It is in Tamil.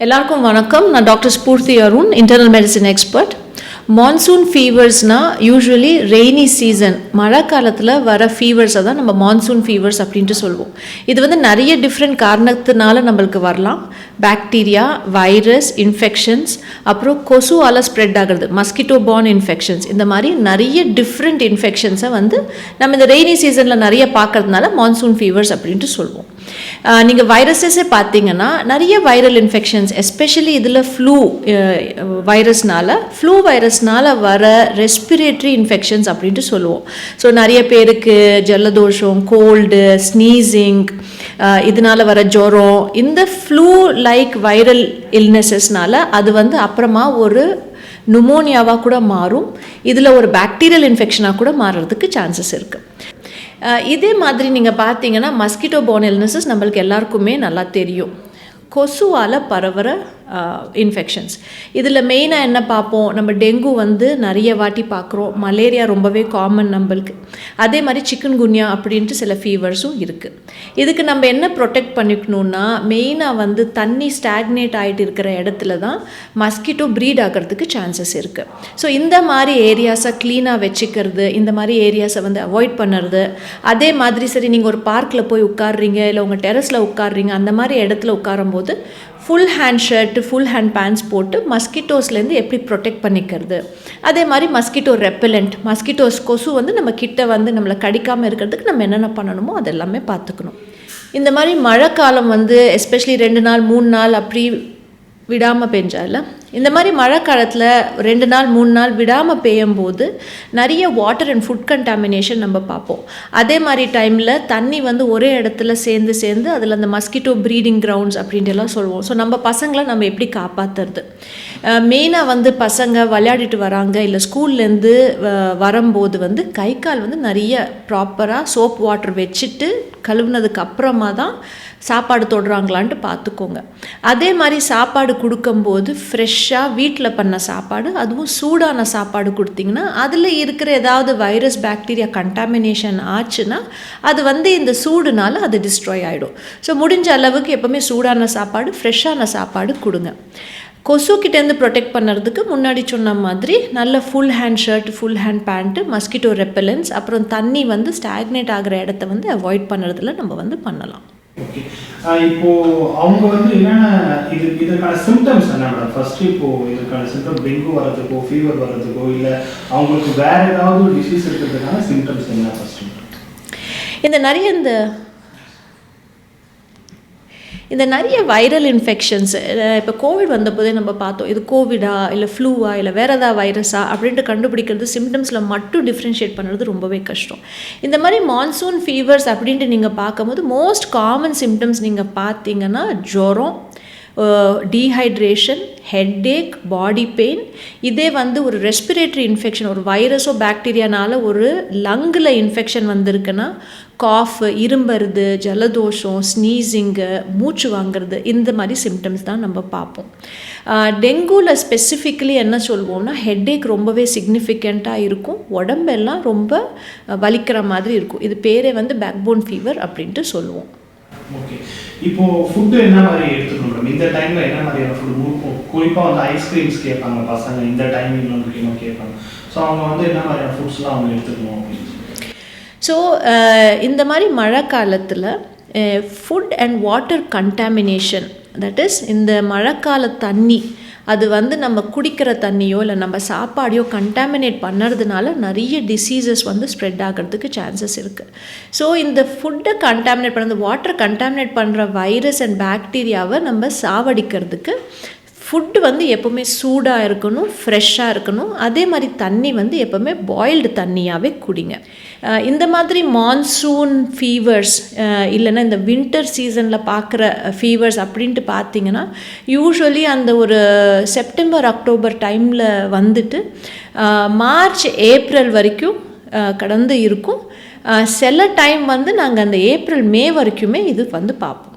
எல்லாருக்கும் வணக்கம். நான் doctor Spoorthi Arun, internal medicine expert. Monsoon ஃபீவர்ஸ்னால் யூஸ்வலி ரெய்னி சீசன், மழை காலத்தில் வர ஃபீவர்ஸை தான் நம்ம மான்சூன் ஃபீவர்ஸ் அப்படின்ட்டு சொல்லுவோம். இது வந்து நிறைய டிஃப்ரெண்ட் காரணத்தினால நம்மளுக்கு வரலாம். பாக்டீரியா, வைரஸ், இன்ஃபெக்ஷன்ஸ், அப்புறம் கொசுவால் ஸ்ப்ரெட் ஆகிறது, மஸ்கிட்டோ பார்ன் இன்ஃபெக்ஷன்ஸ், இந்த மாதிரி நிறைய டிஃப்ரெண்ட் இன்ஃபெக்ஷன்ஸை வந்து நம்ம இந்த ரெய்னி சீசனில் நிறைய பார்க்கறதுனால மான்சூன் ஃபீவர்ஸ் அப்படின்ட்டு சொல்லுவோம். நீங்கள் வைரஸஸே பார்த்தீங்கன்னா நிறைய வைரல் இன்ஃபெக்ஷன்ஸ், எஸ்பெஷலி இதில் ஃப்ளூ வைரஸ்னால் வர ரெஸ்பிரேட்டரி இன்ஃபெக்ஷன்ஸ் அப்படின்ட்டு சொல்லுவோம். ஸோ நிறைய பேருக்கு ஜலதோஷம், கோல்டு, ஸ்னீசிங், இதனால் வர ஜுரம், இந்த ஃப்ளூ லைக் வைரல் இல்னஸஸ்னால் அது வந்து அப்புறமா ஒரு நுமோனியாவாக கூட மாறும். இதில் ஒரு பாக்டீரியல் இன்ஃபெக்ஷனாக கூட மாறுறதுக்கு சான்சஸ் இருக்குது. இதே மாதிரி நீங்கள் பார்த்தீங்கன்னா மஸ்கிட்டோ பார்ன் இல்னஸஸ் நம்மளுக்கு எல்லாருக்குமே நல்லா தெரியும். கொசுவால் பரவுற இன்ஃபெக்ஷன்ஸ், இதில் மெயினாக என்ன பார்ப்போம், நம்ம டெங்கு வந்து நிறைய வாட்டி பார்க்குறோம், மலேரியா ரொம்பவே காமன் நம்மளுக்கு, அதே மாதிரி சிக்கன்குன்யா அப்படின்ட்டு சில ஃபீவர்ஸும் இருக்குது. இதுக்கு நம்ம என்ன ப்ரொடெக்ட் பண்ணிக்கணுன்னா, மெயினாக வந்து தண்ணி ஸ்டாக்னேட் ஆகிட்டு இருக்கிற இடத்துல தான் மஸ்கிட்டோ ப்ரீட் ஆகிறதுக்கு சான்சஸ் இருக்குது. ஸோ இந்த மாதிரி ஏரியாஸை க்ளீனாக வச்சுக்கிறது, இந்த மாதிரி ஏரியாஸை வந்து அவாய்ட் பண்ணுறது. அதே மாதிரி சரி நீங்கள் ஒரு பார்க்கில் போய் உட்காடுறீங்க, இல்லை உங்கள் டெரஸில் உட்காடுறீங்க, அந்த மாதிரி இடத்துல உட்காரும்போது full hand shirt, full hand pants போட்டு மஸ்கிட்டோஸ்லேருந்து எப்படி ப்ரொடெக்ட் பண்ணிக்கிறது. அதே மாதிரி மஸ்கிட்டோ ரெப்பலண்ட், மஸ்கிட்டோஸ் கொசு வந்து நம்ம கிட்ட வந்து நம்மளை கடிக்காமல் இருக்கிறதுக்கு நம்ம என்னென்ன பண்ணணுமோ அதெல்லாமே பார்த்துக்கணும். இந்த மாதிரி மழை காலம் வந்து எஸ்பெஷலி 2 நாள் 3 நாள் அப்படி விடாமல் பெஞ்சால, இந்த மாதிரி மழை காலத்தில் 2 நாள் 3 நாள் விடாமல் பெய்யும்போது நிறைய வாட்டர் அண்ட் ஃபுட் கண்டாமினேஷன் நம்ம பார்ப்போம். அதே மாதிரி டைமில் தண்ணி வந்து ஒரே இடத்துல சேர்ந்து அதில் அந்த மஸ்கிட்டோ ப்ரீடிங் கிரவுண்ட்ஸ் அப்படின்ட்டு எல்லாம் சொல்லுவோம். ஸோ நம்ம பசங்களை நம்ம எப்படி காப்பாற்றுறது, மெயினாக வந்து பசங்க விளையாடிட்டு வராங்க, இல்லை ஸ்கூல்லேருந்து வரும்போது வந்து கை கால் வந்து நிறைய ப்ராப்பராக சோப் வாட்டர் வச்சுட்டு கழுவுனதுக்கு அப்புறமா தான் சாப்பாடு தொடுறாங்களான்ட்டு பார்த்துக்கோங்க. அதே மாதிரி சாப்பாடு கொடுக்கும்போது ஃப்ரெஷ்ஷாக வீட்டில் பண்ண சாப்பாடு, அதுவும் சூடான சாப்பாடு கொடுத்திங்கன்னா அதில் இருக்கிற ஏதாவது வைரஸ் பாக்டீரியா கண்டாமினேஷன் ஆச்சுன்னா அது வந்து இந்த சூடுனால அது டிஸ்ட்ராய் ஆகிடும். ஸோ முடிஞ்ச அளவுக்கு எப்போவுமே சூடான சாப்பாடு, ஃப்ரெஷ்ஷான சாப்பாடு கொடுங்க. கொசுக்கிட்டேருந்து ப்ரொடெக்ட் பண்ணுறதுக்கு முன்னாடி சொன்ன மாதிரி நல்ல full hand shirt, full hand pant, mosquito repellents, அப்புறம் தண்ணி வந்து ஸ்டாக்னேட் ஆகிற இடத்த வந்து அவாய்ட் பண்ணுறதுல நம்ம வந்து பண்ணலாம். ஓகே, இப்போ அவங்க வந்து என்னென்ன இதுக்கான சிம்டம்ஸ் என்ன மேடம்? ஃபர்ஸ்ட் இப்போ இதுக்கான சிம்டம் டெங்கு வர்றதுக்கோ, ஃபீவர் வர்றதுக்கோ, இல்லை அவங்களுக்கு வேற ஏதாவது டிசீஸ் இருக்கிறதுக்கான சிம்டம்ஸ் என்ன ஃபர்ஸ்ட்? இந்த நிறைய வைரல் இன்ஃபெக்ஷன்ஸ், இப்போ கோவிட் வந்தபோதே நம்ம பார்த்தோம், இது கோவிடா இல்லை ஃப்ளூவா இல்லை வேறு ஏதாவது வைரஸா அப்படின்ட்டு கண்டுபிடிக்கிறது, சிம்டம்ஸில் மட்டும் டிஃப்ரென்ஷியேட் பண்ணுறது ரொம்பவே கஷ்டம். இந்த மாதிரி மான்சூன் ஃபீவர்ஸ் அப்படின்ட்டு நீங்கள் பார்க்கும்போது மோஸ்ட் காமன் சிம்டம்ஸ் நீங்கள் பார்த்தீங்கன்னா ஜுரம், டீஹைட்ரேஷன், ஹெட்டேக், பாடி பெயின். இதே வந்து ஒரு ரெஸ்பிரேட்டரி இன்ஃபெக்ஷன், ஒரு வைரஸோ பாக்டீரியானால ஒரு லங்கில் இன்ஃபெக்ஷன் வந்திருக்குன்னா காஃப், இரும்புறது, ஜலதோஷம், ஸ்னீசிங்கு, மூச்சு வாங்கிறது, இந்த மாதிரி சிம்டம்ஸ் தான் நம்ம பார்ப்போம். டெங்குவில் ஸ்பெசிஃபிக்கலி என்ன சொல்வோம்னா ஹெட்டேக் ரொம்பவே சிக்னிஃபிகண்ட்டாக இருக்கும், உடம்பெல்லாம் ரொம்ப வலிக்கிற மாதிரி இருக்கும். இது பேரே வந்து பேக்போன் ஃபீவர் அப்படின்ட்டு சொல்லுவோம். ஓகே, இப்போ ஃபுட்டு என்ன மாதிரி எடுத்துக்கணும்? இந்த டைமில் என்ன மாதிரியான ஃபுட்டு, குறிப்பாக வந்து ஐஸ்கிரீம்ஸ் கேட்பாங்க பசங்க, இந்த டைமிங்கில் வந்து கேட்பாங்க. ஸோ அவங்க வந்து என்ன மாதிரியான ஃபுட்ஸ்லாம் அவங்க எடுத்துக்கணும் அப்படின்னு? ஸோ இந்த மாதிரி மழை காலத்தில் food and water contamination, that is இந்த மழைக்கால தண்ணி அது வந்து நம்ம குடிக்கிற தண்ணியோ இல்லை நம்ம சாப்பாடையோ கண்டாமினேட் பண்ணுறதுனால நிறைய டிசீசஸ் வந்து ஸ்ப்ரெட் ஆகிறதுக்கு சான்சஸ் இருக்குது. ஸோ இந்த ஃபுட்டை கண்டாமினேட் பண்ணுறது, வாட்டர் கண்டாமினேட் பண்ணுற வைரஸ் அண்ட் பாக்டீரியாவை நம்ம சாவடிக்கிறதுக்கு ஃபுட்டு வந்து எப்போவுமே சூடாக இருக்கணும், ஃப்ரெஷ்ஷாக இருக்கணும். அதே மாதிரி தண்ணி வந்து எப்போவுமே பாயில்டு தண்ணியாகவே குடிங்க. இந்த மாதிரி மான்சூன் ஃபீவர்ஸ் இல்லைன்னா இந்த வின்டர் சீசனில் பார்க்குற ஃபீவர்ஸ் அப்படின்ட்டு பார்த்திங்கன்னா யூஸ்வலி அந்த ஒரு செப்டம்பர் அக்டோபர் டைமில் வந்துட்டு மார்ச் ஏப்ரல் வரைக்கும் கடந்து இருக்கும். சில டைம் வந்து நாங்கள் அந்த ஏப்ரல் மே வரைக்குமே இது வந்து பார்ப்போம்.